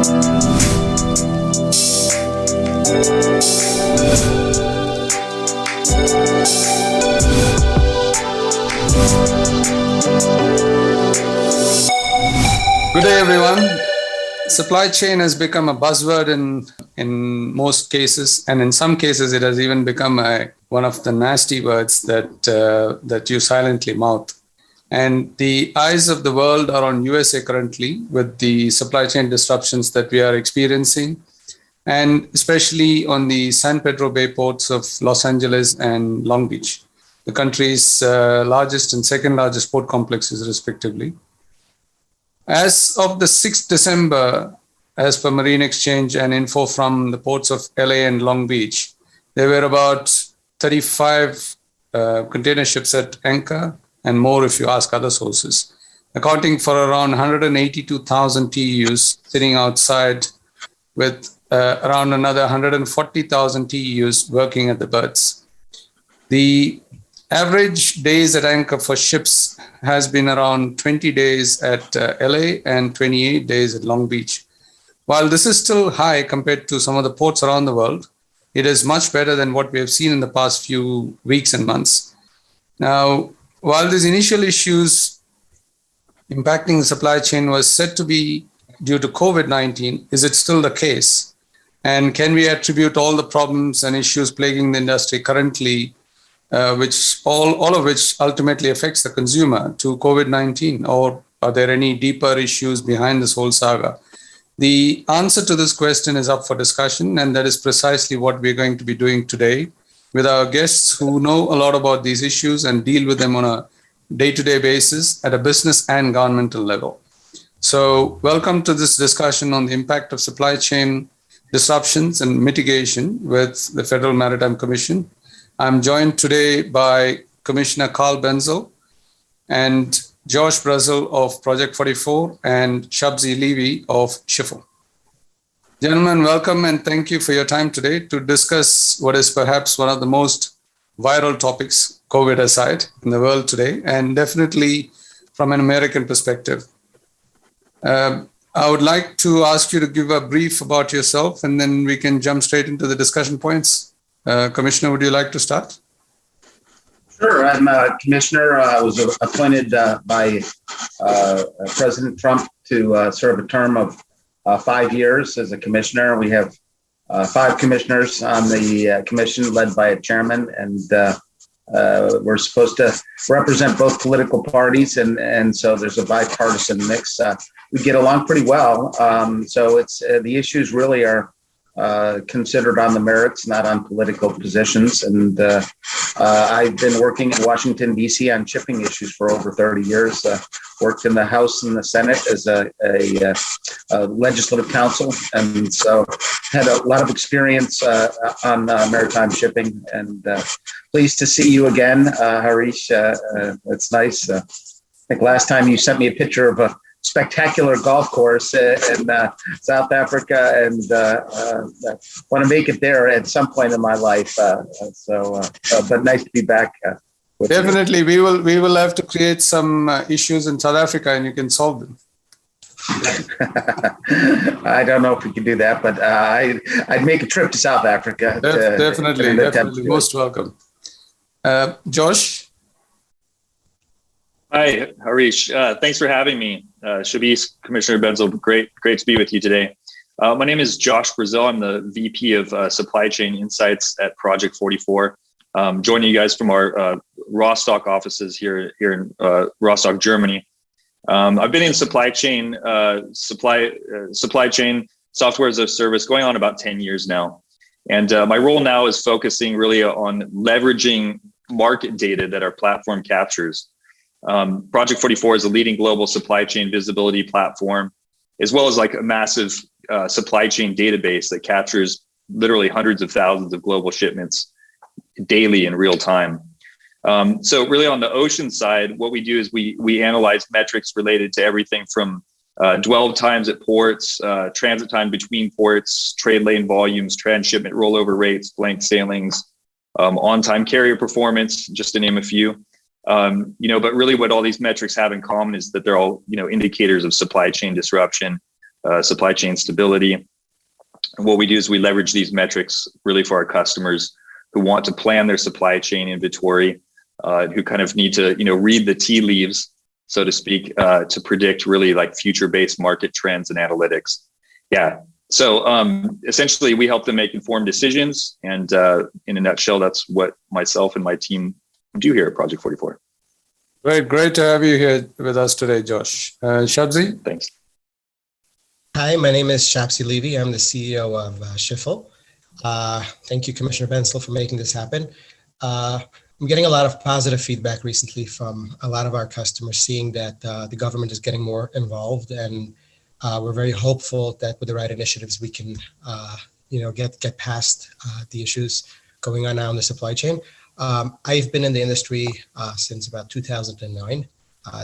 Good day, everyone. Supply chain has become a buzzword in most cases, and in some cases, it has even become one of the nasty words that you silently mouth. And the eyes of the world are on USA currently with the supply chain disruptions that we are experiencing, and especially on the San Pedro Bay ports of Los Angeles and Long Beach, the country's largest and second largest port complexes, respectively. As of the 6th December, as per Marine Exchange and info from the ports of LA and Long Beach, there were about 35 container ships at anchor, and more if you ask other sources, accounting for around 182,000 TEUs sitting outside, with around another 140,000 TEUs working at the berths. The average days at anchor for ships has been around 20 days at LA and 28 days at Long Beach. While this is still high compared to some of the ports around the world, it is much better than what we have seen in the past few weeks and months. Now, while these initial issues impacting the supply chain was said to be due to COVID-19, is it still the case? And can we attribute all the problems and issues plaguing the industry currently, which all of which ultimately affects the consumer, to COVID-19, or are there any deeper issues behind this whole saga? The answer to this question is up for discussion, and that is precisely what we're going to be doing today with our guests who know a lot about these issues and deal with them on a day-to-day basis at a business and governmental level. So welcome to this discussion on the impact of supply chain disruptions and mitigation with the Federal Maritime Commission. I'm joined today by Commissioner Carl Bentzel and Josh Brazil of Project 44 and Shabsie Levy of Shifl. Gentlemen, welcome and thank you for your time today to discuss what is perhaps one of the most viral topics, COVID aside, in the world today, and definitely from an American perspective. I would like to ask you to give a brief about yourself, and then we can jump straight into the discussion points. Commissioner, would you like to start? Sure. I'm a commissioner. I was appointed by President Trump to serve a term of 5 years as a commissioner. We have 5 commissioners on the commission, led by a chairman, and we're supposed to represent both political parties, and so there's a bipartisan mix. We get along pretty well. So it's the issues really are considered on the merits, not on political positions. And I've been working in Washington, D.C. on shipping issues for over 30 years. Worked in the House and the Senate as a legislative counsel. And so had a lot of experience on maritime shipping. And pleased to see you again, Harish. It's nice. I think last time you sent me a picture of a spectacular golf course in South Africa, and want to make it there at some point in my life. But nice to be back. Definitely, we will have to create some issues in South Africa, and you can solve them. I don't know if we can do that, but I'd make a trip to South Africa. Definitely, most welcome. Josh. Hi, Harish. Thanks for having me. Shabsie, Commissioner Bentzel, great to be with you today. My name is Josh Brazil. I'm the VP of Supply Chain Insights at Project 44. Joining you guys from our Rostock offices here in Rostock, Germany. I've been in supply chain software as a service going on about 10 years now. And my role now is focusing really on leveraging market data that our platform captures. Project 44 is a leading global supply chain visibility platform, as well as like a massive supply chain database that captures literally hundreds of thousands of global shipments daily in real time. So really on the ocean side, what we do is we analyze metrics related to everything from dwell times at ports, transit time between ports, trade lane volumes, transshipment rollover rates, blank sailings, on-time carrier performance, just to name a few. But really what all these metrics have in common is that they're all, indicators of supply chain disruption. supply chain stability. And what we do is we leverage these metrics really for our customers who want to plan their supply chain inventory, who kind of need to, read the tea leaves, so to speak, to predict really like future-based market trends and analytics. Yeah. So essentially, we help them make informed decisions. And in a nutshell, that's what myself and my team do here at Project 44. Great to have you here with us today, Josh. Shabsie? Thanks. Hi, my name is Shabsie Levy. I'm the CEO of Shifl. Thank you, Commissioner Bentzel, for making this happen. I'm getting a lot of positive feedback recently from a lot of our customers, seeing that the government is getting more involved, and we're very hopeful that with the right initiatives, we can, get past the issues going on now in the supply chain. I've been in the industry since about 2009.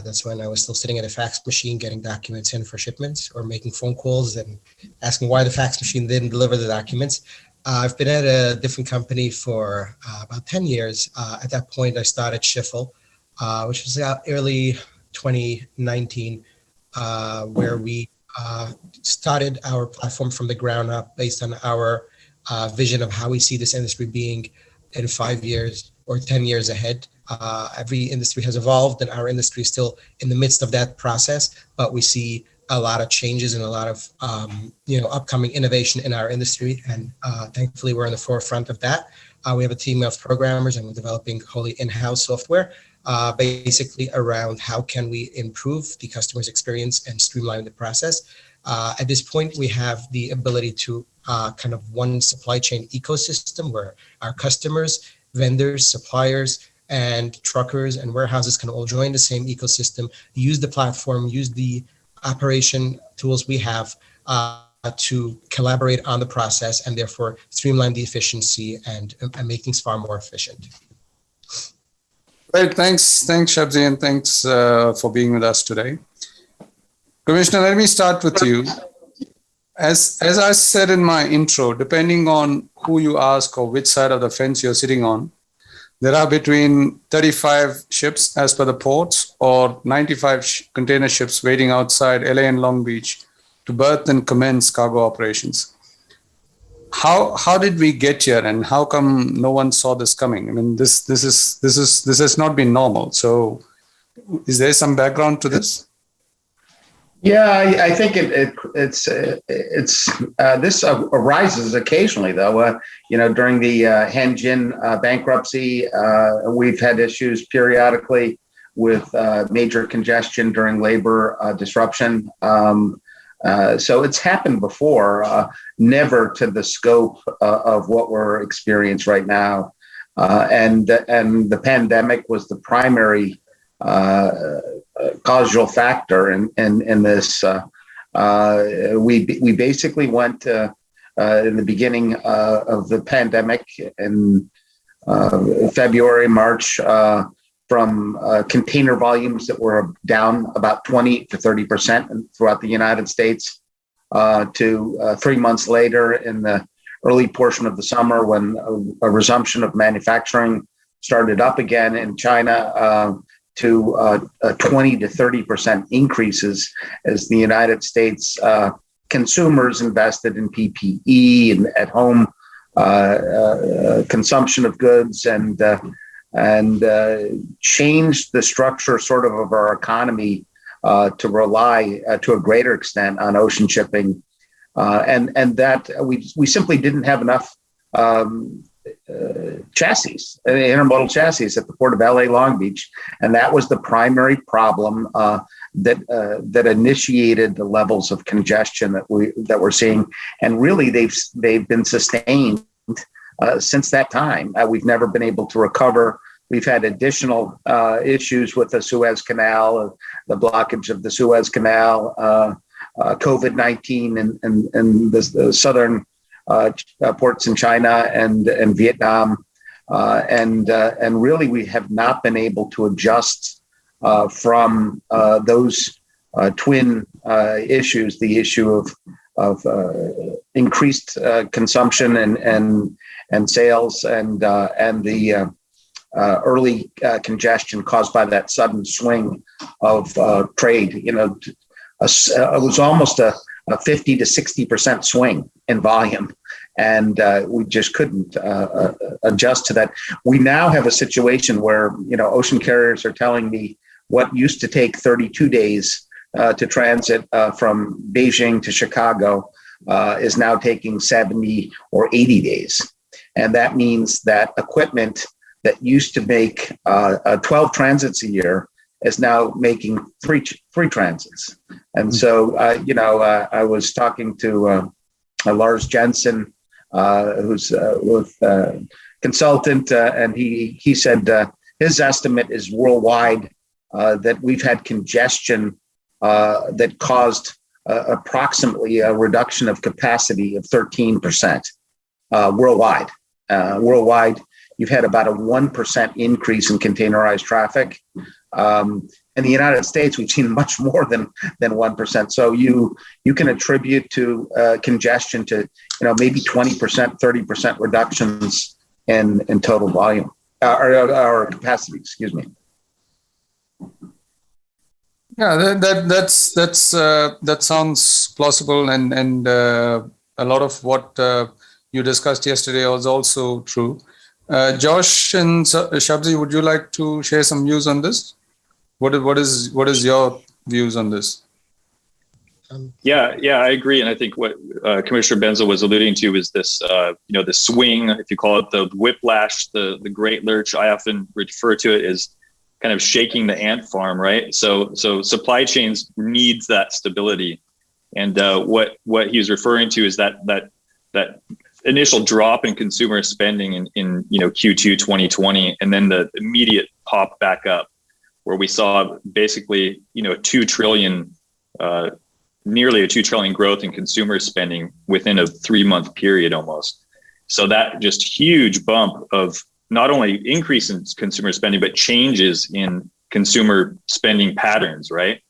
That's when I was still sitting at a fax machine getting documents in for shipments, or making phone calls and asking why the fax machine didn't deliver the documents. I've been at a different company for about 10 years. At that point, I started Shifl, which was early 2019, where we started our platform from the ground up based on our vision of how we see this industry being in 5 years or 10 years ahead. Every industry has evolved, and our industry is still in the midst of that process, but we see a lot of changes and a lot of upcoming innovation in our industry, and thankfully we're in the forefront of that. We have a team of programmers, and we're developing wholly in-house software, basically around how can we improve the customer's experience and streamline the process. At this point, we have the ability to kind of one supply chain ecosystem where our customers, vendors, suppliers, and truckers and warehouses can all join the same ecosystem, use the platform, use the operation tools we have to collaborate on the process, and therefore streamline the efficiency and make things far more efficient. Great, thanks Shabsie, and thanks for being with us today. Commissioner, let me start with you. As I said in my intro, depending on who you ask or which side of the fence you're sitting on, there are between 35 ships as per the ports, or 95 container ships waiting outside LA and Long Beach to berth and commence cargo operations. How did we get here, and how come no one saw this coming? I mean, this has not been normal. So, is there some background to this? Yeah, I think this arises occasionally, though. During the Hanjin bankruptcy, we've had issues periodically with major congestion during labor disruption. So it's happened before, never to the scope of what we're experiencing right now. And the pandemic was the primary causal factor in this. We basically went in the beginning of the pandemic in February, March, from container volumes that were down about 20 to 30% throughout the United States, to 3 months later in the early portion of the summer, when a resumption of manufacturing started up again in China, to 20 to 30% increases as the United States consumers invested in PPE and at home consumption of goods, and changed the structure sort of our economy to rely to a greater extent on ocean shipping, and that we simply didn't have enough chassis, intermodal chassis at the port of LA Long Beach, and that was the primary problem that initiated the levels of congestion that we're seeing, and really they've been sustained since that time. We've never been able to recover. We've had additional issues with the Suez Canal, the blockage of the Suez Canal, COVID-19 and the southern ports in China and Vietnam, and really we have not been able to adjust from those twin issues: the issue of increased consumption and sales, and the early congestion caused by that sudden swing of trade. It was almost a a 50 to 60% swing in volume. And we just couldn't adjust to that. We now have a situation where, ocean carriers are telling me what used to take 32 days to transit from Beijing to Chicago is now taking 70 or 80 days. And that means that equipment that used to make 12 transits a year is now making three transits. And so, I was talking to Lars Jensen, who's with consultant, and he said his estimate is worldwide that we've had congestion that caused approximately a reduction of capacity of 13% worldwide. Worldwide, you've had about a 1% increase in containerized traffic. In the United States, we've seen much more than 1%. So you can attribute to congestion to maybe 20%, 30% reductions in total volume or capacity. Excuse me. Yeah, that sounds plausible, and a lot of what you discussed yesterday was also true. Josh and Shabsie, would you like to share some views on this? What is your views on this? Yeah, I agree, and I think what Commissioner Bentzel was alluding to is this, the swing, if you call it the whiplash, the great lurch. I often refer to it as kind of shaking the ant farm, right? So supply chains needs that stability, and what he's referring to is that initial drop in consumer spending in Q2 2020, and then the immediate pop back up, where we saw basically nearly a $2 trillion growth in consumer spending within a 3-month period almost. So that just huge bump of not only increase in consumer spending, but changes in consumer spending patterns, right?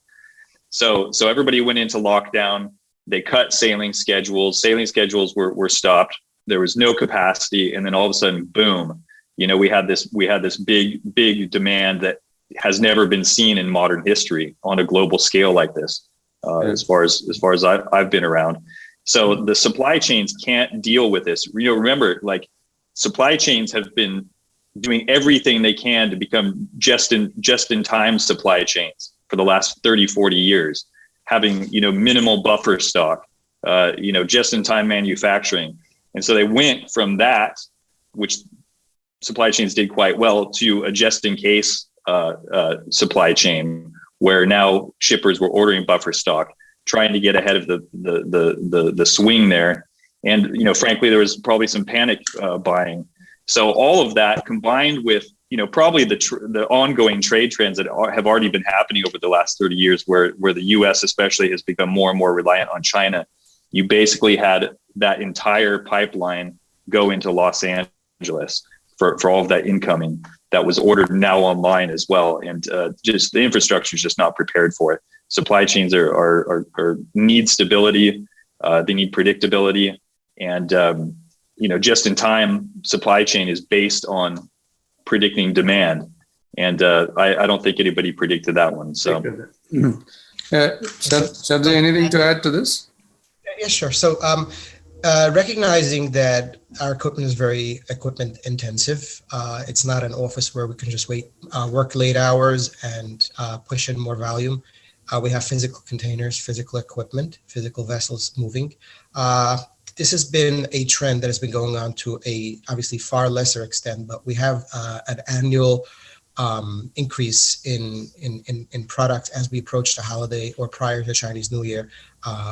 So everybody went into lockdown. They cut sailing schedules. Sailing schedules were stopped. There was no capacity, and then all of a sudden, boom! We had this big demand that has never been seen in modern history on a global scale like this. As far as I've been around, so the supply chains can't deal with this. Remember, like, supply chains have been doing everything they can to become just in time supply chains for the last 30, 40 years, having minimal buffer stock, just in time manufacturing. And so they went from that, which supply chains did quite well, to a just in case supply chain, where now shippers were ordering buffer stock, trying to get ahead of the swing there. And frankly, there was probably some panic buying. So all of that combined with probably the ongoing trade trends that have already been happening over the last 30 years, where the U.S. especially has become more and more reliant on China. You basically had that entire pipeline go into Los Angeles for all of that incoming that was ordered now online as well, and just the infrastructure is just not prepared for it. Supply chains are need stability, they need predictability, and just in time supply chain is based on predicting demand, and I don't think anybody predicted that one. So, Shabsie, anything to add to this? Yeah, sure. So, recognizing that our equipment is very equipment intensive, it's not an office where we can just work late hours and push in more volume. We have physical containers, physical equipment, physical vessels moving. This has been a trend that has been going on to a obviously far lesser extent, but we have an annual increase in products as we approach the holiday or prior to Chinese New Year,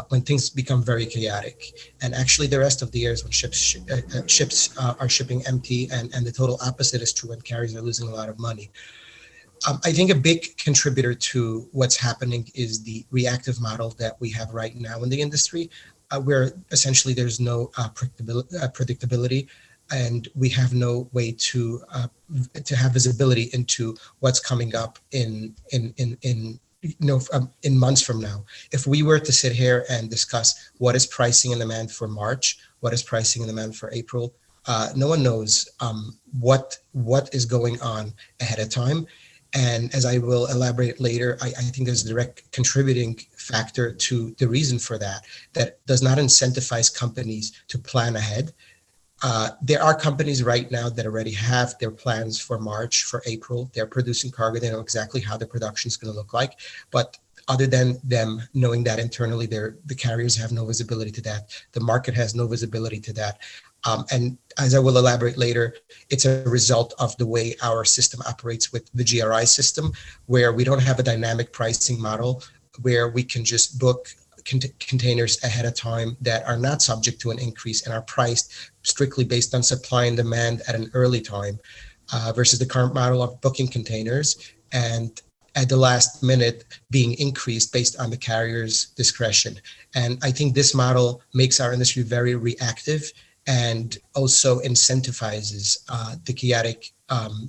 when things become very chaotic. And actually the rest of the year is when ships are shipping empty, and the total opposite is true when carriers are losing a lot of money. I think a big contributor to what's happening is the reactive model that we have right now in the industry, where essentially there's no predictability, and we have no way to have visibility into what's coming up in months from now. If we were to sit here and discuss what is pricing and demand for March, what is pricing and demand for April, no one knows what is going on ahead of time. And as I will elaborate later, I think there's a direct contributing factor to the reason for that does not incentivize companies to plan ahead. There are companies right now that already have their plans for March, for April. They're producing cargo. They know exactly how the production is going to look like. But other than them knowing that internally, the carriers have no visibility to that. The market has no visibility to that. And as I will elaborate later, it's a result of the way our system operates with the GRI system, where we don't have a dynamic pricing model where we can just book containers ahead of time that are not subject to an increase and are priced strictly based on supply and demand at an early time versus the current model of booking containers and at the last minute being increased based on the carrier's discretion. And I think this model makes our industry very reactive and also incentivizes the chaotic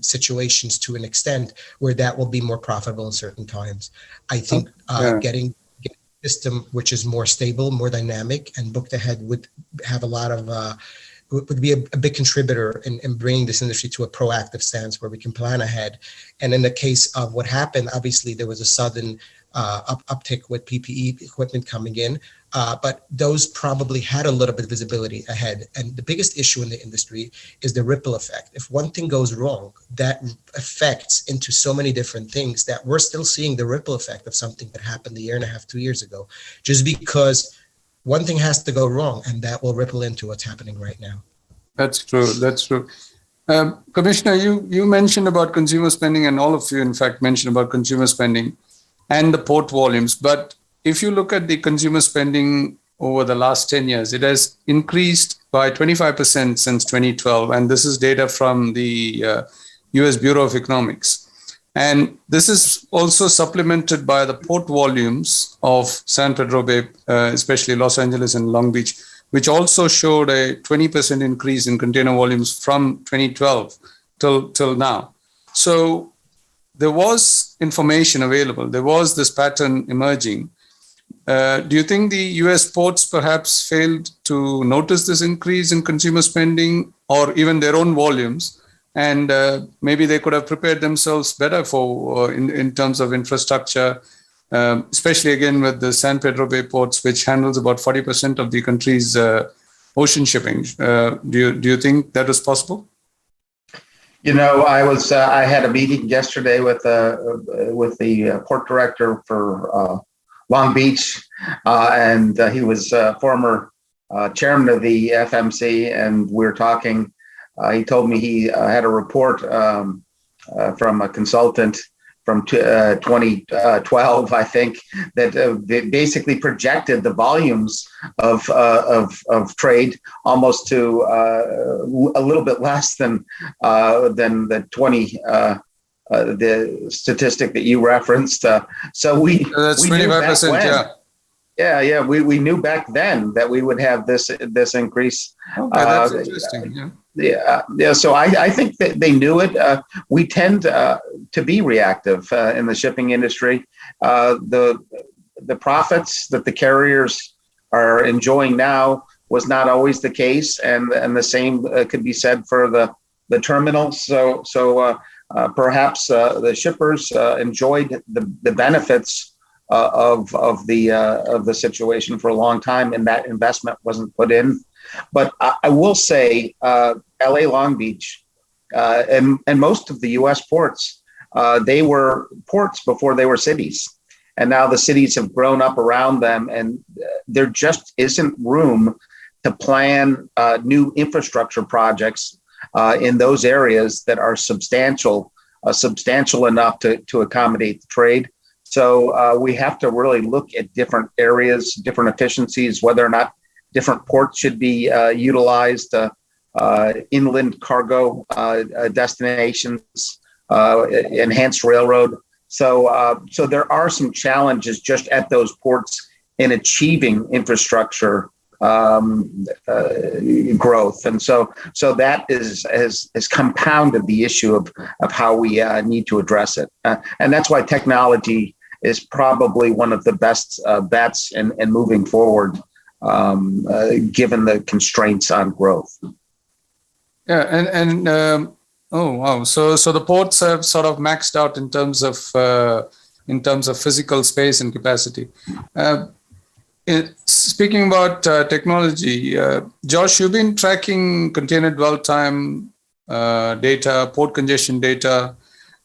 situations to an extent where that will be more profitable in certain times. I think getting a system which is more stable, more dynamic, and booked ahead would have a lot of would be a big contributor in bringing this industry to a proactive stance where we can plan ahead. And in the case of what happened, obviously there was a sudden uptick with PPE equipment coming in, but those probably had a little bit of visibility ahead. And the biggest issue in the industry is the ripple effect. If one thing goes wrong, that affects into so many different things that we're still seeing the ripple effect of something that happened a year and a half, 2 years ago, just because one thing has to go wrong and that will ripple into what's happening right now. That's true. That's true. Commissioner, you mentioned about consumer spending, and all of you, in fact, mentioned about consumer spending and the port volumes. But if you look at the consumer spending over the last 10 years, it has increased by 25% since 2012. And this is data from the US Bureau of Economics. And this is also supplemented by the port volumes of San Pedro Bay, especially Los Angeles and Long Beach, which also showed a 20% increase in container volumes from 2012 till now. So there was information available. There was this pattern emerging. Do you think the US ports perhaps failed to notice this increase in consumer spending or even their own volumes? And maybe they could have prepared themselves better for in terms of infrastructure, especially again with the San Pedro Bay ports, which handles about 40% of the country's ocean shipping. Do you think that was possible? You know, I had a meeting yesterday with the port director for Long Beach, and he was former chairman of the FMC, and we were talking. He told me he had a report from a consultant from 2012, I think, that basically projected the volumes of trade almost to a little bit less than the 20. The statistic that you referenced. So that's 25%. Yeah. We knew back then that we would have this increase. Okay, that's interesting. Yeah. So I think that they knew it. We tend to be reactive in the shipping industry. The profits that the carriers are enjoying now was not always the case, and the same could be said for the terminals. So perhaps the shippers enjoyed the benefits of the situation for a long time, and that investment wasn't put in. But I will say, LA Long Beach and most of the U.S. ports, they were ports before they were cities, and now the cities have grown up around them, and there just isn't room to plan new infrastructure projects in those areas that are substantial enough to accommodate the trade. So we have to really look at different areas, different efficiencies, whether or not different ports should be utilized, inland cargo destinations, enhanced railroad. So there are some challenges just at those ports in achieving infrastructure growth, and so that has compounded the issue of how we need to address it, and that's why technology is probably one of the best bets in moving forward, given the constraints on growth. Yeah, and Oh, wow. So the ports have sort of maxed out in terms of physical space and capacity. Speaking about technology, Josh, you've been tracking container dwell time data, port congestion data,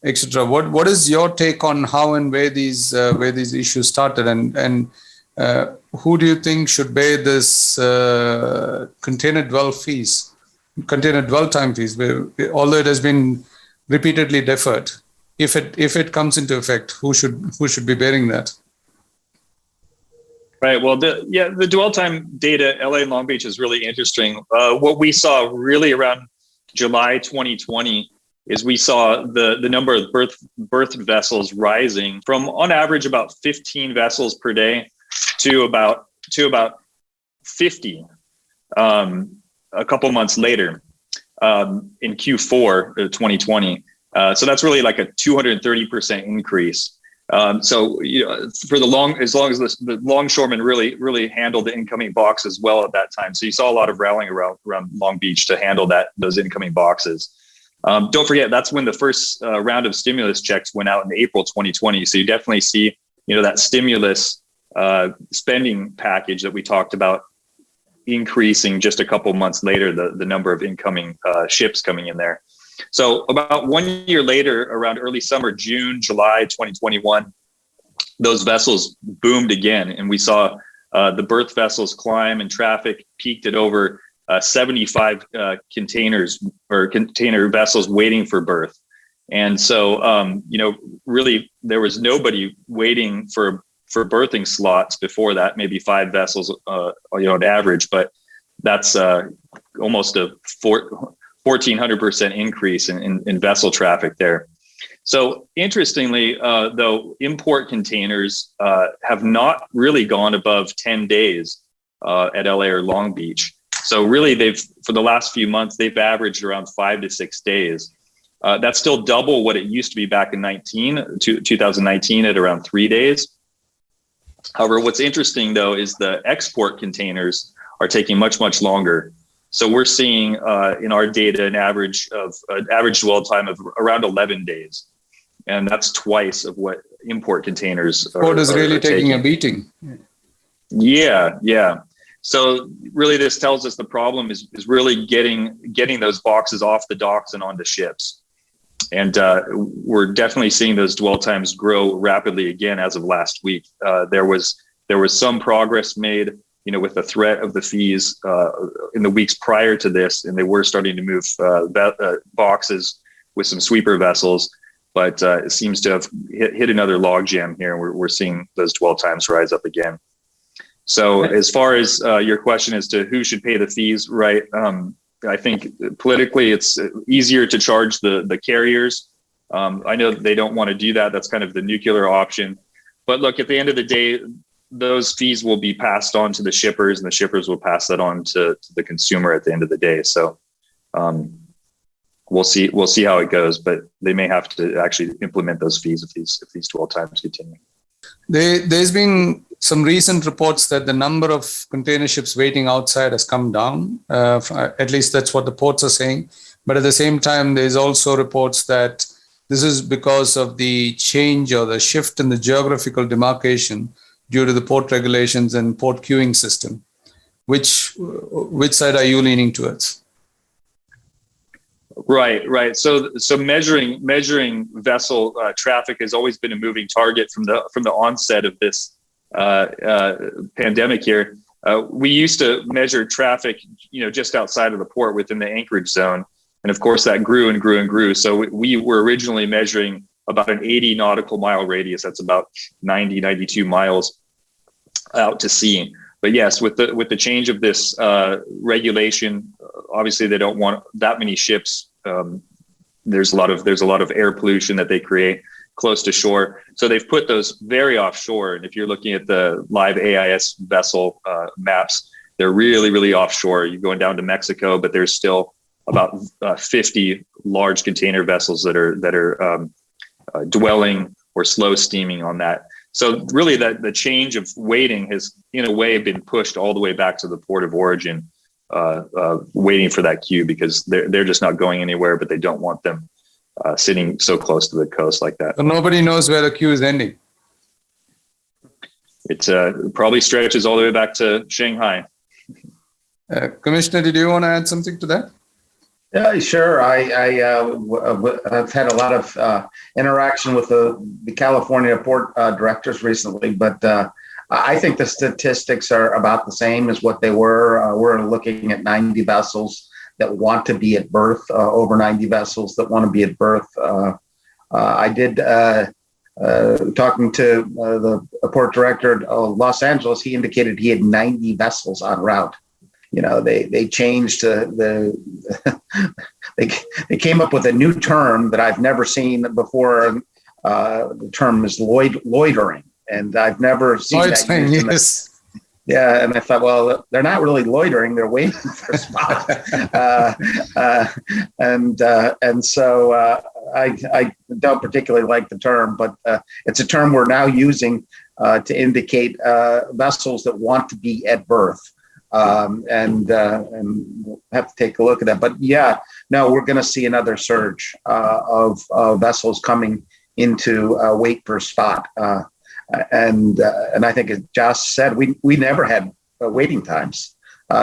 etc. What is your take on how and where these issues started, and who do you think should bear this container dwell time fees, although it has been repeatedly deferred? If it comes into effect, who should be bearing that? Right. Well, the dwell time data, LA and Long Beach, is really interesting. What we saw really around July 2020 is we saw the number of berth vessels rising from on average about 15 vessels per day to about 50 a couple months later in Q4 of 2020. So that's really like a 230% increase. So for as long as the longshoremen really handled the incoming boxes well at that time. So you saw a lot of rallying around Long Beach to handle those incoming boxes. Don't forget, that's when the first round of stimulus checks went out in April 2020. So you definitely see that stimulus spending package that we talked about increasing just a couple months later, the number of incoming ships coming in there. So about 1 year later, around early summer, June, July 2021, those vessels boomed again. And we saw the berth vessels climb, and traffic peaked at over 75 containers or container vessels waiting for berth. And so, really, there was nobody waiting for berthing slots before that, maybe 5 vessels, on average, but that's almost a 1,400% increase in vessel traffic there. So interestingly, though, import containers have not really gone above 10 days at LA or Long Beach. So really, for the last few months, they've averaged around 5 to 6 days. That's still double what it used to be back in 2019 at around 3 days. However, what's interesting, though, is the export containers are taking much, much longer. So we're seeing in our data an average dwell time of around 11 days. And that's twice of what import containers are. Port is really taking a beating. Yeah. So really, this tells us the problem is really getting those boxes off the docks and onto ships. And we're definitely seeing those dwell times grow rapidly again as of last week. There was some progress made, with the threat of the fees in the weeks prior to this, and they were starting to move boxes with some sweeper vessels, but it seems to have hit another logjam here, and we're seeing those dwell times rise up again. So as far as your question as to who should pay the fees, right? I think politically it's easier to charge the carriers. I know they don't want to do that. That's kind of the nuclear option. But look, at the end of the day, those fees will be passed on to the shippers, and the shippers will pass that on to the consumer at the end of the day. So we'll see how it goes, but they may have to actually implement those fees if these dwell times continue. There's been some recent reports that the number of container ships waiting outside has come down. At least that's what the ports are saying. But at the same time, there's also reports that this is because of the change or the shift in the geographical demarcation due to the port regulations and port queuing system. Which side are you leaning towards? Right. So measuring vessel traffic has always been a moving target from the onset of this pandemic here. We used to measure traffic, just outside of the port within the anchorage zone, and of course that grew and grew and grew. So we were originally measuring about an 80 nautical mile radius. That's about 92 miles out to sea. But yes, with the change of this regulation, obviously they don't want that many ships. There's a lot of air pollution that they create close to shore. So they've put those very offshore. And if you're looking at the live AIS vessel maps, they're really, really offshore. You're going down to Mexico, but there's still about 50 large container vessels that are dwelling or slow steaming on that. So really the change of weighting has in a way been pushed all the way back to the port of origin. waiting for that queue because they're just not going anywhere, but they don't want them sitting so close to the coast like that. So nobody knows where the queue is ending. It probably stretches all the way back to Shanghai. Commissioner, did you want to add something to that? Yeah, sure. I've had a lot of interaction with the California port directors recently, but I think the statistics are about the same as what they were. We're looking at 90 vessels that want to be at berth, over 90 vessels that want to be at berth. I did, talking to the port director of Los Angeles, he indicated he had 90 vessels en route. You know, they changed they came up with a new term that I've never seen before. The term is loitering, and I've never seen that used. Yes. Yeah, and I thought, well, they're not really loitering; they're waiting for a spot. And so I don't particularly like the term, but it's a term we're now using to indicate vessels that want to be at berth. And we'll have to take a look at that. But yeah, no, we're going to see another surge of vessels coming into wait per spot. And I think, as Josh said, we never had waiting times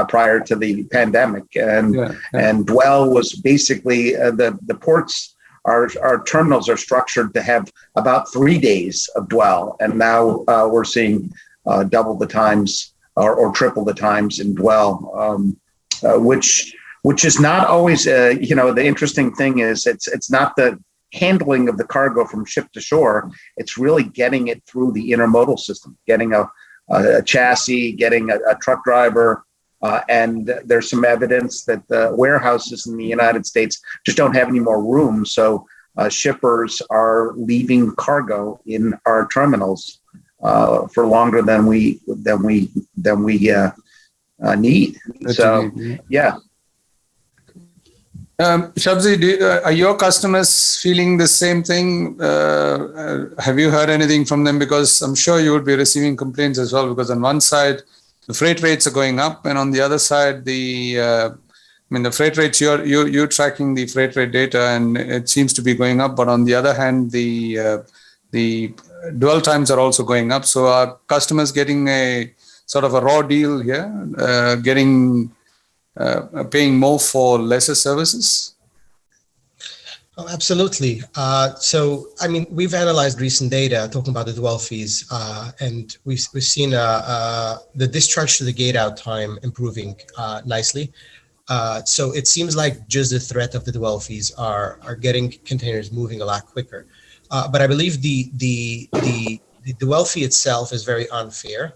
prior to the pandemic, and dwell was basically the ports. Our terminals are structured to have about 3 days of dwell, and now we're seeing double the times or triple the times in dwell, which is not always. The interesting thing is it's not the handling of the cargo from ship to shore. It's really getting it through the intermodal system, getting a chassis, getting a truck driver. And there's some evidence that the warehouses in the United States just don't have any more room. So shippers are leaving cargo in our terminals for longer than we need. So yeah. Shabsie, are your customers feeling the same thing? Have you heard anything from them? Because I'm sure you would be receiving complaints as well, because on one side, the freight rates are going up, and on the other side, the freight rates, you're tracking the freight rate data, and it seems to be going up. But on the other hand, the dwell times are also going up. So are customers getting a sort of a raw deal here, paying more for lesser services? Oh, absolutely. We've analyzed recent data talking about the dwell fees, and we've seen the discharge to the gate out time improving nicely. So it seems like just the threat of the dwell fees are getting containers moving a lot quicker. But I believe the dwell fee itself is very unfair.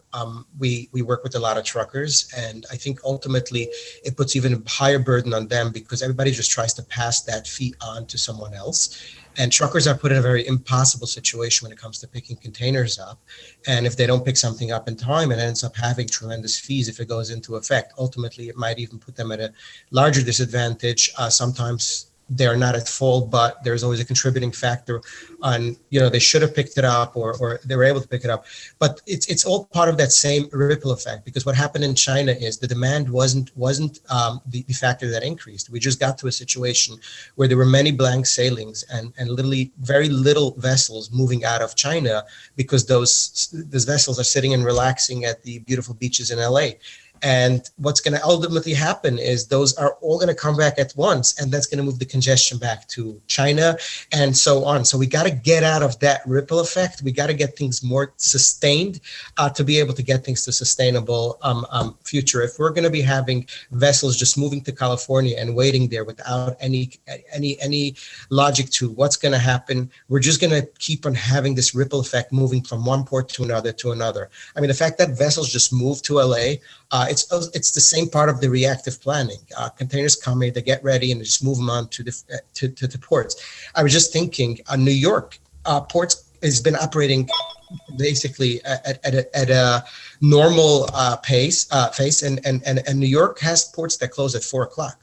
We work with a lot of truckers, and I think ultimately it puts even a higher burden on them because everybody just tries to pass that fee on to someone else. And truckers are put in a very impossible situation when it comes to picking containers up. And if they don't pick something up in time, it ends up having tremendous fees if it goes into effect. Ultimately, it might even put them at a larger disadvantage. Sometimes they're not at fault, but there's always a contributing factor on, they should have picked it up or they were able to pick it up. But it's all part of that same ripple effect, because what happened in China is the demand wasn't the factor that increased. We just got to a situation where there were many blank sailings and literally very little vessels moving out of China because those vessels are sitting and relaxing at the beautiful beaches in LA. And what's going to ultimately happen is those are all going to come back at once, and that's going to move the congestion back to China and so on. So we got to get out of that ripple effect. We got to get things more sustained to be able to get things to sustainable future. If we're going to be having vessels just moving to California and waiting there without any logic to what's going to happen, we're just going to keep on having this ripple effect moving from one port to another. I mean, the fact that vessels just move to LA, it's the same part of the reactive planning. Containers come in, they get ready, and they just move them on to the ports. I was just thinking, New York ports has been operating basically at a normal pace, and New York has ports that close at 4 o'clock.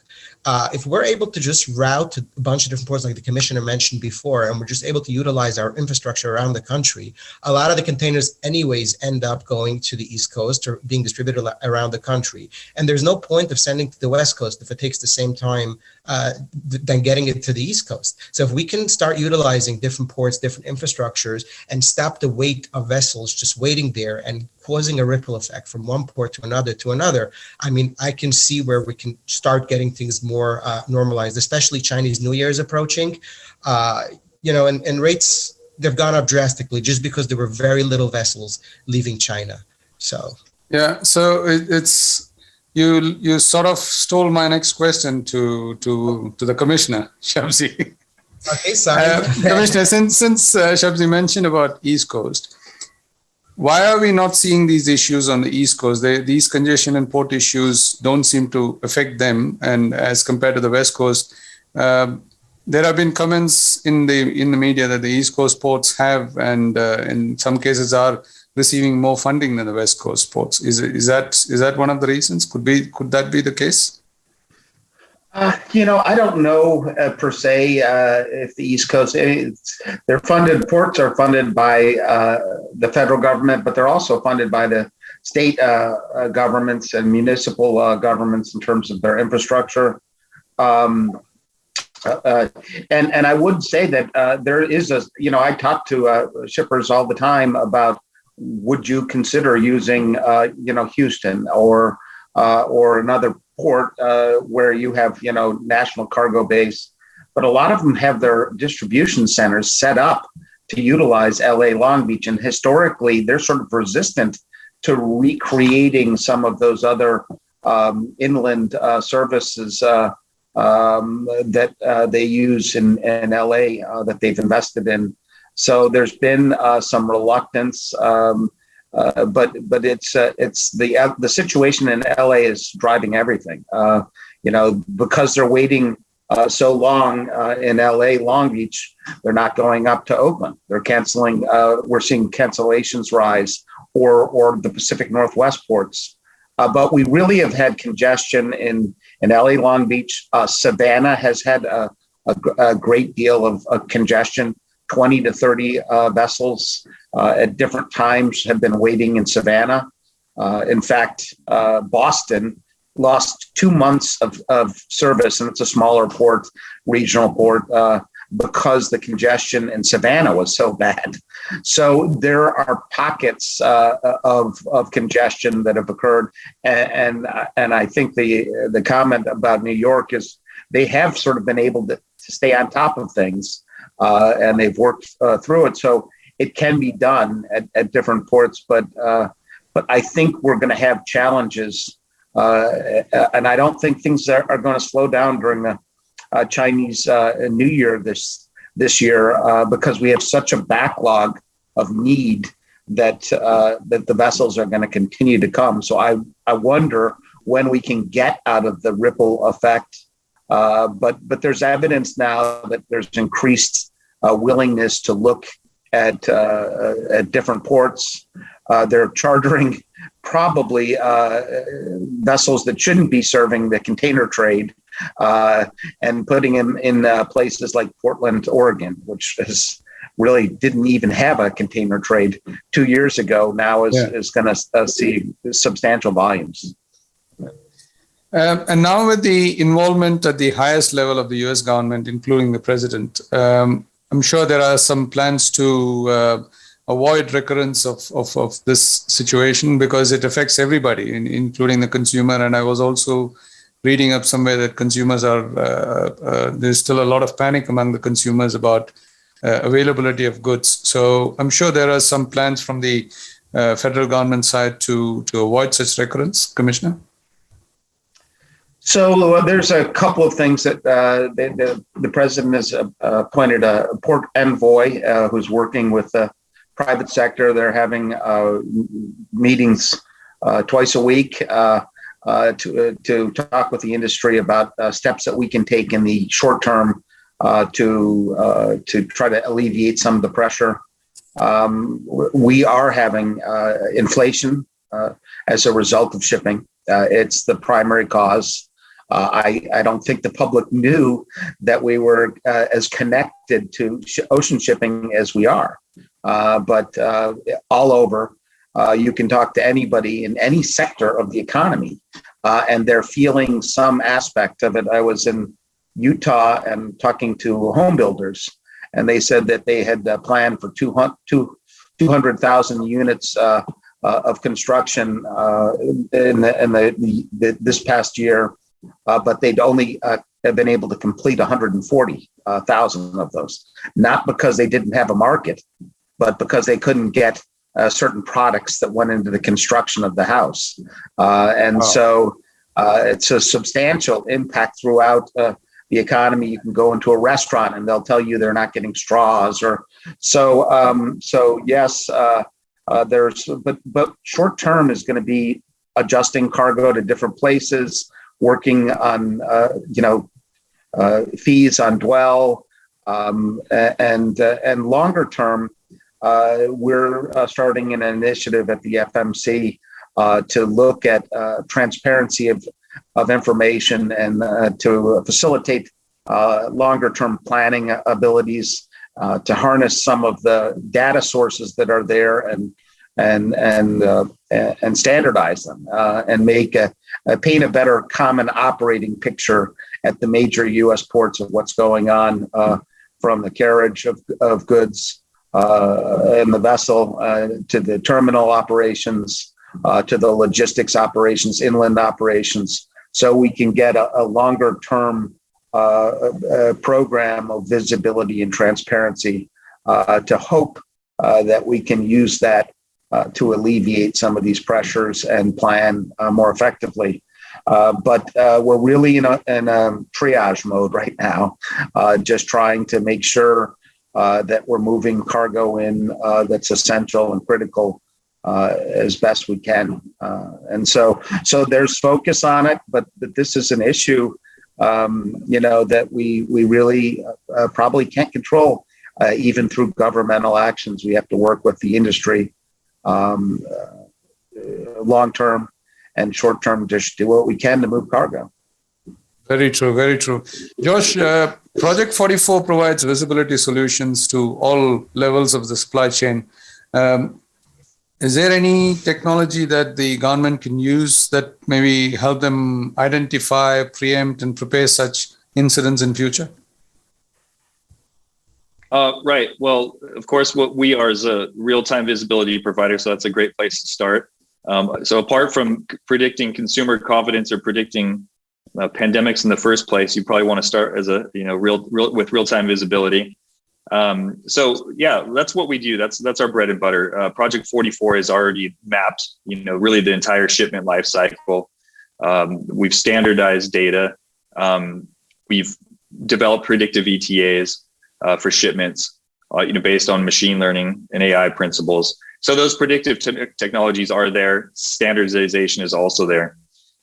If we're able to just route to a bunch of different ports, like the commissioner mentioned before, and we're just able to utilize our infrastructure around the country, a lot of the containers anyways end up going to the East Coast or being distributed around the country. And there's no point of sending to the West Coast if it takes the same time than getting it to the East Coast. So if we can start utilizing different ports, different infrastructures, and stop the weight of vessels just waiting there and causing a ripple effect from one port to another, I mean, I can see where we can start getting things more normalized, especially Chinese New Year is approaching, and rates, they've gone up drastically just because there were very little vessels leaving China. So yeah, so it's you sort of stole my next question to the commissioner, Shabsie. Okay, sorry. Commissioner, since Shabsie mentioned about East Coast, why are we not seeing these issues on the East Coast? These congestion and port issues don't seem to affect them, and as compared to the West Coast, there have been comments in the media that the East Coast ports have, and in some cases are receiving more funding than the West Coast ports. Is that one of the reasons? Could that be the case? I don't know per se if the East Coast, they're funded, ports are funded by the federal government, but they're also funded by the state governments and municipal governments in terms of their infrastructure. And I would say that there is I talk to shippers all the time about, would you consider using, Houston or another port where you have, national cargo base, but a lot of them have their distribution centers set up to utilize LA Long Beach. And historically, they're sort of resistant to recreating some of those other inland services that they use in LA that they've invested in. So there's been some reluctance, but it's the situation in LA is driving everything. Because they're waiting so long in LA Long Beach, they're not going up to Oakland. They're canceling. We're seeing cancellations rise, or the Pacific Northwest ports. But we really have had congestion in LA Long Beach. Savannah has had a great deal of congestion. 20 to 30 vessels at different times have been waiting in Savannah. In fact, Boston lost 2 months of service, and it's a smaller port, regional port, because the congestion in Savannah was so bad. So there are pockets of congestion that have occurred, and I think the comment about New York is they have sort of been able to stay on top of things. And they've worked through it, so it can be done at different ports. But I think we're going to have challenges, and I don't think things are going to slow down during the Chinese New Year this year because we have such a backlog of need that the vessels are going to continue to come. So I wonder when we can get out of the ripple effect. But there's evidence now that there's increased willingness to look at different ports. They're chartering probably vessels that shouldn't be serving the container trade and putting them in places like Portland, Oregon, which really didn't even have a container trade 2 years ago. Now is going to see substantial volumes. And now with the involvement at the highest level of the U.S. government, including the president, I'm sure there are some plans to avoid recurrence of this situation because it affects everybody, including the consumer. And I was also reading up somewhere that consumers there's still a lot of panic among the consumers about availability of goods. So I'm sure there are some plans from the federal government side to avoid such recurrence, Commissioner. So there's a couple of things that the president has appointed a port envoy who's working with the private sector. They're having meetings twice a week to talk with the industry about steps that we can take in the short term to try to alleviate some of the pressure. We are having inflation as a result of shipping. It's the primary cause. I don't think the public knew that we were as connected to ocean shipping as we are. But all over, you can talk to anybody in any sector of the economy, and they're feeling some aspect of it. I was in Utah and talking to home builders, and they said that they had planned for 200,000 units of construction in this past year, but they'd only have been able to complete 140,000 of those, not because they didn't have a market, but because they couldn't get certain products that went into the construction of the house. So it's a substantial impact throughout the economy. You can go into a restaurant and they'll tell you they're not getting straws, or so yes, but short term is going to be adjusting cargo to different places, working on fees on dwell, and longer term, we're starting an initiative at the FMC to look at transparency of information and to facilitate longer term planning abilities, to harness some of the data sources that are there and standardize them, and paint a better common operating picture at the major U.S. ports of what's going on, from the carriage of goods and the vessel to the terminal operations, to the logistics operations, inland operations, so we can get a longer term program of visibility and transparency, to hope that we can use that to alleviate some of these pressures and plan more effectively. But we're really in a triage mode right now, just trying to make sure that we're moving cargo in that's essential and critical as best we can. And so there's focus on it, but this is an issue, that we really probably can't control, even through governmental actions. We have to work with the industry, long term and short term, just do what we can to move cargo. Very true, very true. Josh, Project 44 provides visibility solutions to all levels of the supply chain. Is there any technology that the government can use that maybe help them identify, preempt, and prepare such incidents in future? Right. Well, of course, what we are is a real-time visibility provider, so that's a great place to start. So apart from predicting consumer confidence or predicting pandemics in the first place, you probably want to start as with real-time visibility. So yeah, that's what we do. That's our bread and butter. Project 44 is already mapped, really the entire shipment life cycle. We've standardized data. We've developed predictive ETAs for shipments, based on machine learning and AI principles. So those predictive technologies are there. Standardization is also there.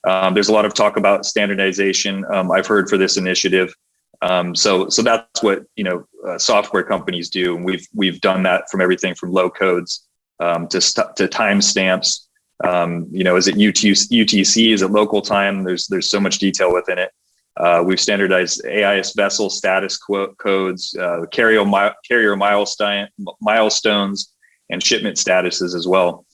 There's a lot of talk about standardization. I've heard for this initiative. So that's what software companies do, and we've done that from everything from low codes to timestamps. Is it UTC? Is it local time? There's so much detail within it. We've standardized AIS vessel status codes, carrier milestones, and shipment statuses as well.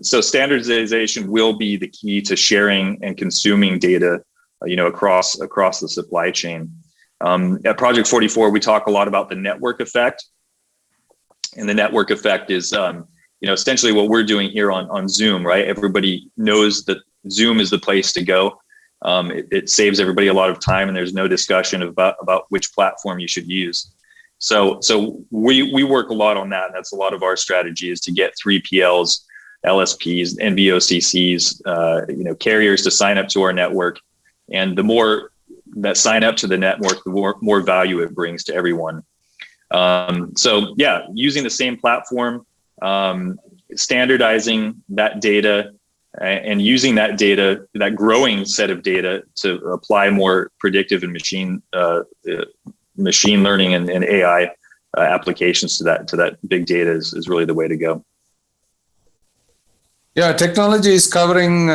So standardization will be the key to sharing and consuming data, across the supply chain. At Project 44, we talk a lot about the network effect, and the network effect is, essentially what we're doing here on Zoom, right? Everybody knows that Zoom is the place to go. It saves everybody a lot of time, and there's no discussion about which platform you should use. So we work a lot on that. And that's a lot of our strategy, is to get 3PLs, LSPs, NVOCCs, carriers to sign up to our network. And the more that sign up to the network, the more value it brings to everyone. So yeah, using the same platform, standardizing that data, and using that data, that growing set of data, to apply more predictive and machine learning and AI applications to that big data is really the way to go. Yeah, technology is covering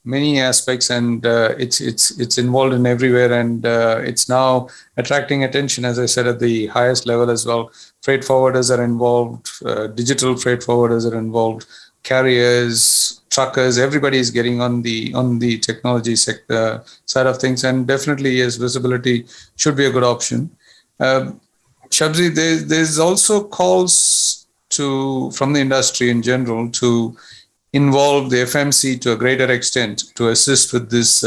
many aspects, and it's involved in everywhere, and it's now attracting attention, as I said, at the highest level as well. Freight forwarders are involved, digital freight forwarders are involved, carriers, truckers, everybody is getting on the technology sector side of things, and definitely, yes, visibility should be a good option. Shabsie, there's also calls from the industry in general to involve the FMC to a greater extent to assist with this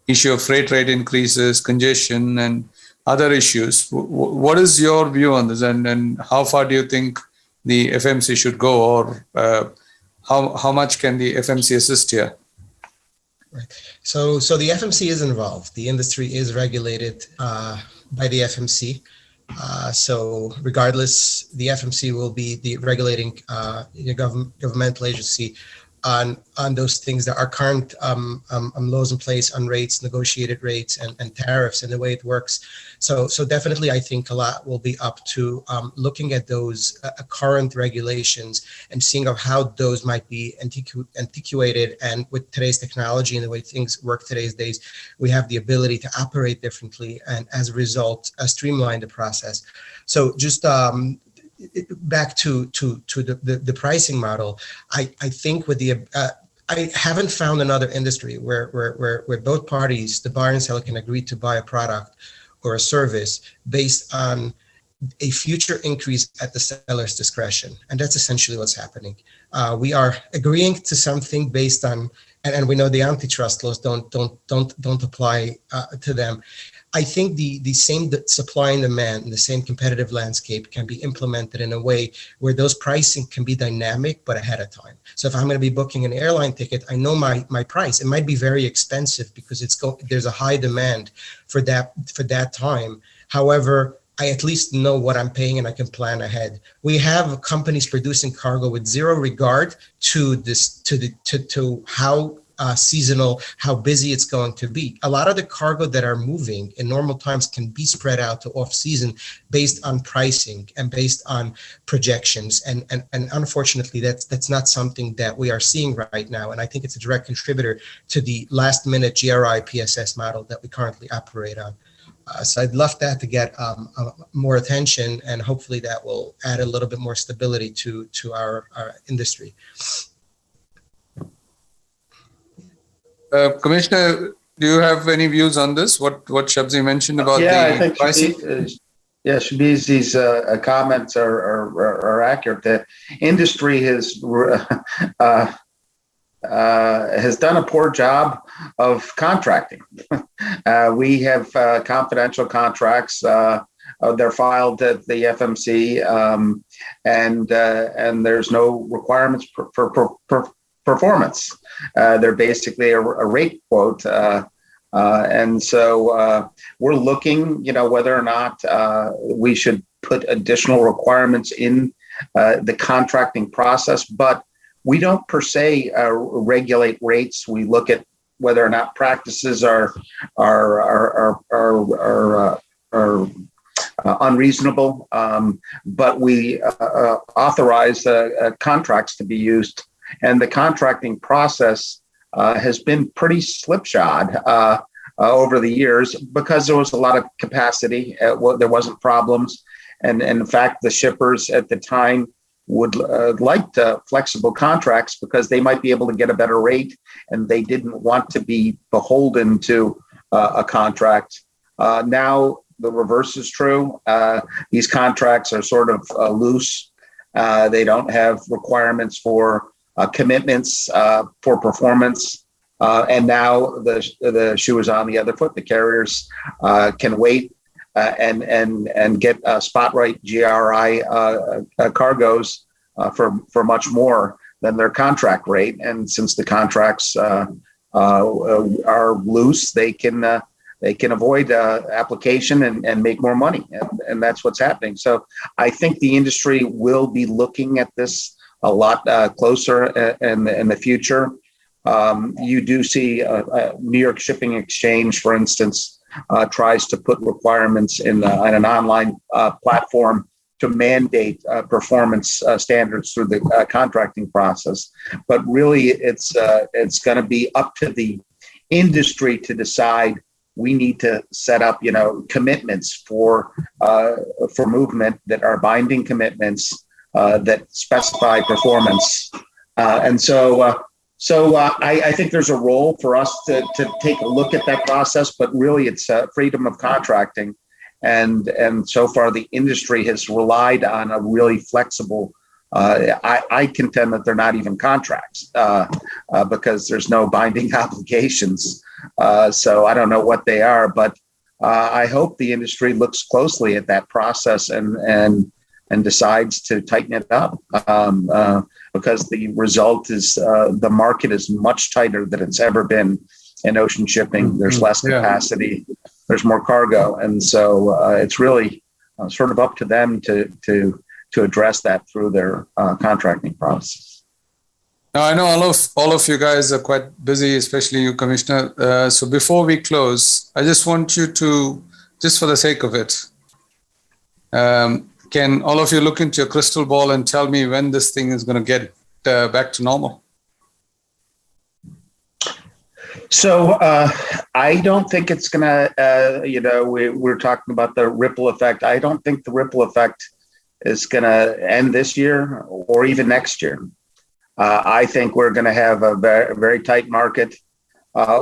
issue of freight rate increases, congestion, and other issues. What is your view on this, and how far do you think the FMC should go, or how much can the FMC assist here? Right. So the FMC is involved. The industry is regulated by the FMC. So regardless, the FMC will be the regulating governmental agency on those things that are current laws in place on rates, negotiated rates, and tariffs, and the way it works. So definitely, I think a lot will be up to looking at those current regulations and seeing of how those might be antiquated. And with today's technology and the way things work today's days, we have the ability to operate differently, and as a result, streamline the process. So just back to the pricing model, I think with the I haven't found another industry where both parties, the buyer and seller, can agree to buy a product or a service based on a future increase at the seller's discretion, and that's essentially what's happening. We are agreeing to something based on, and we know the antitrust laws don't apply to them. I think the same supply and demand and the same competitive landscape can be implemented in a way where those pricing can be dynamic, but ahead of time. So if I'm going to be booking an airline ticket, I know my price. It might be very expensive because there's a high demand for that time. However, I at least know what I'm paying and I can plan ahead. We have companies producing cargo with zero regard to this, to how seasonal, how busy it's going to be. A lot of the cargo that are moving in normal times can be spread out to off season based on pricing and based on projections. And unfortunately, that's not something that we are seeing right now. And I think it's a direct contributor to the last minute GRI PSS model that we currently operate on. So I'd love that to get more attention, and hopefully that will add a little bit more stability to our industry. Commissioner, do you have any views on this? What Shabsie mentioned about I the think pricing? Shabizi's comments are accurate. The industry has done a poor job of contracting. We have confidential contracts. They're filed at the FMC, and there's no requirements for performance. They're basically a rate quote. And so we're looking, whether or not we should put additional requirements in the contracting process, but we don't per se regulate rates. We look at whether or not practices are unreasonable, but we authorize contracts to be used. And the contracting process has been pretty slipshod over the years because there was a lot of capacity. There wasn't problems. And in fact, the shippers at the time would like flexible contracts because they might be able to get a better rate, and they didn't want to be beholden to a contract. Now the reverse is true. These contracts are sort of loose. They don't have requirements for commitments for performance, and now the shoe is on the other foot. The carriers can wait and get spot rate GRI cargoes for much more than their contract rate. And since the contracts are loose, they can avoid application and make more money, and that's what's happening. So I think the industry will be looking at this a lot closer in the future. You do see New York Shipping Exchange, for instance, tries to put requirements in an online platform mandate performance standards through the contracting process. But really, it's going to be up to the industry to decide. We need to set up, commitments for movement that are binding commitments that specify performance. So I think there's a role for us to take a look at that process, but really it's freedom of contracting. And so far the industry has relied on a really flexible, I contend that they're not even contracts because there's no binding obligations. So I don't know what they are, but I hope the industry looks closely at that process and decides to tighten it up because the result is the market is much tighter than it's ever been in ocean shipping. There's less capacity, there's more cargo. And so it's really sort of up to them to address that through their contracting process. Now, I know all of you guys are quite busy, especially you, Commissioner. So before we close, I just want you to, just for the sake of it, can all of you look into your crystal ball and tell me when this thing is going to get back to normal? So I don't think it's going to, we're talking about the ripple effect. I don't think the ripple effect is going to end this year or even next year. I think we're going to have a very, very tight market.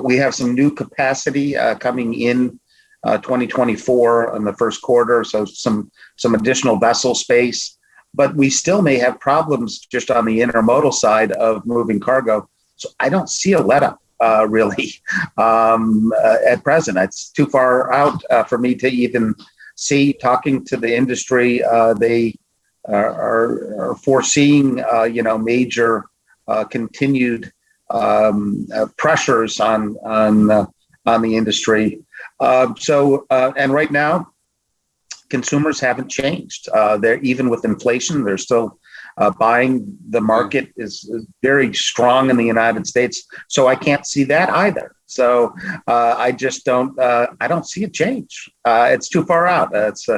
We have some new capacity coming in 2024 in the first quarter, so some additional vessel space. But we still may have problems just on the intermodal side of moving cargo. So I don't see a let up really at present. It's too far out for me to even see. Talking to the industry, they are foreseeing major continued pressures on the industry. And right now, consumers haven't changed. They're even with inflation, they're still buying. The market is very strong in the United States, so I can't see that either. So I just don't. I don't see a change. It's too far out. It's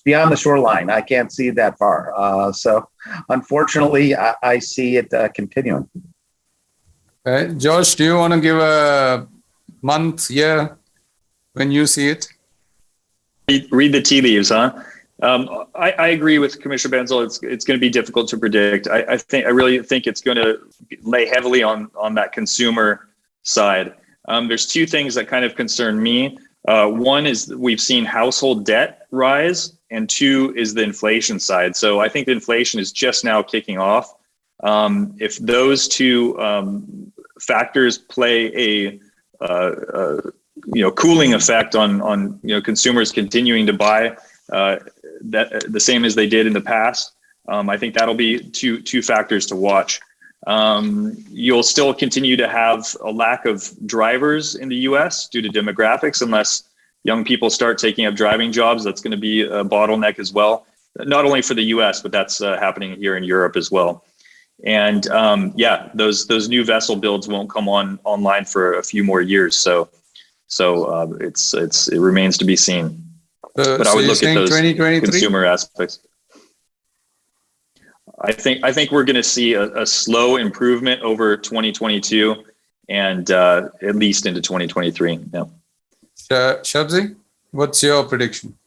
beyond the shoreline. I can't see that far. So unfortunately, I see it continuing. George, do you want to give a month, year when you see it? Read the tea leaves, huh? I agree with Commissioner Bentzel. It's going to be difficult to predict. I really think it's going to lay heavily on that consumer side. There's two things that kind of concern me. One is we've seen household debt rise, and two is the inflation side. So I think the inflation is just now kicking off. If those two factors play a cooling effect on consumers continuing to buy that the same as they did in the past, I think that'll be two factors to watch. You'll still continue to have a lack of drivers in the U.S. due to demographics, unless young people start taking up driving jobs. That's going to be a bottleneck as well, not only for the U.S., but that's happening here in Europe as well. And those new vessel builds won't come online for a few more years. So it remains to be seen. But I would look at those consumer aspects. I think we're going to see a slow improvement over 2022 and at least into 2023. Yeah. Shabsie, what's your prediction?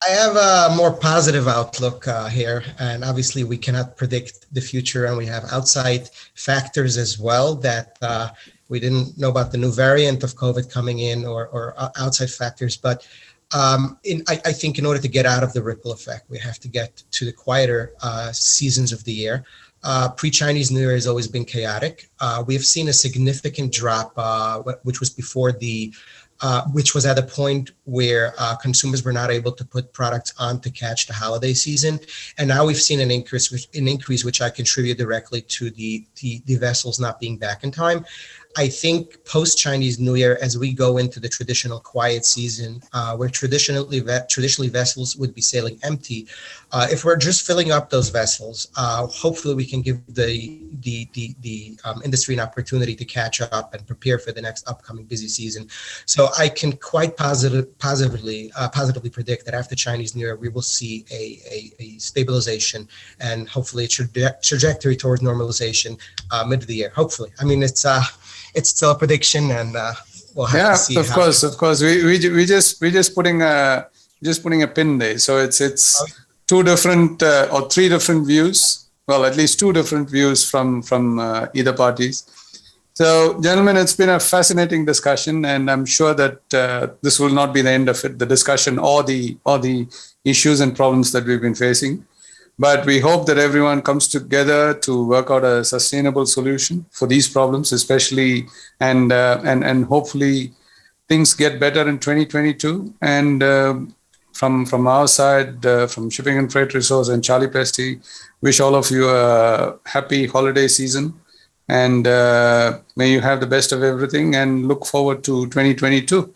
I have a more positive outlook here, and obviously we cannot predict the future, and we have outside factors as well that we didn't know about, the new variant of COVID coming in or outside factors. But I think in order to get out of the ripple effect, we have to get to the quieter seasons of the year. Pre-Chinese New Year has always been chaotic. We have seen a significant drop, which was before which was at a point where consumers were not able to put products on to catch the holiday season. And now we've seen an increase which I contribute directly to the vessels not being back in time. I think post-Chinese New Year, as we go into the traditional quiet season, where traditionally vessels would be sailing empty, if we're just filling up those vessels, hopefully we can give the industry an opportunity to catch up and prepare for the next upcoming busy season. So I can quite positively predict that after Chinese New Year, we will see a stabilization and hopefully a trajectory towards normalization mid of the year. Hopefully, I mean it's still a prediction, and we'll have to see. Of course. We just putting a pin there. So it's two different or three different views. Well, at least two different views from either parties. So, gentlemen, it's been a fascinating discussion, and I'm sure that this will not be the end of it, the discussion or the issues and problems that we've been facing. But we hope that everyone comes together to work out a sustainable solution for these problems, especially, and hopefully things get better in 2022. And from our side, from Shipping and Freight Resource and Charlie Pesti, wish all of you a happy holiday season. And may you have the best of everything, and look forward to 2022.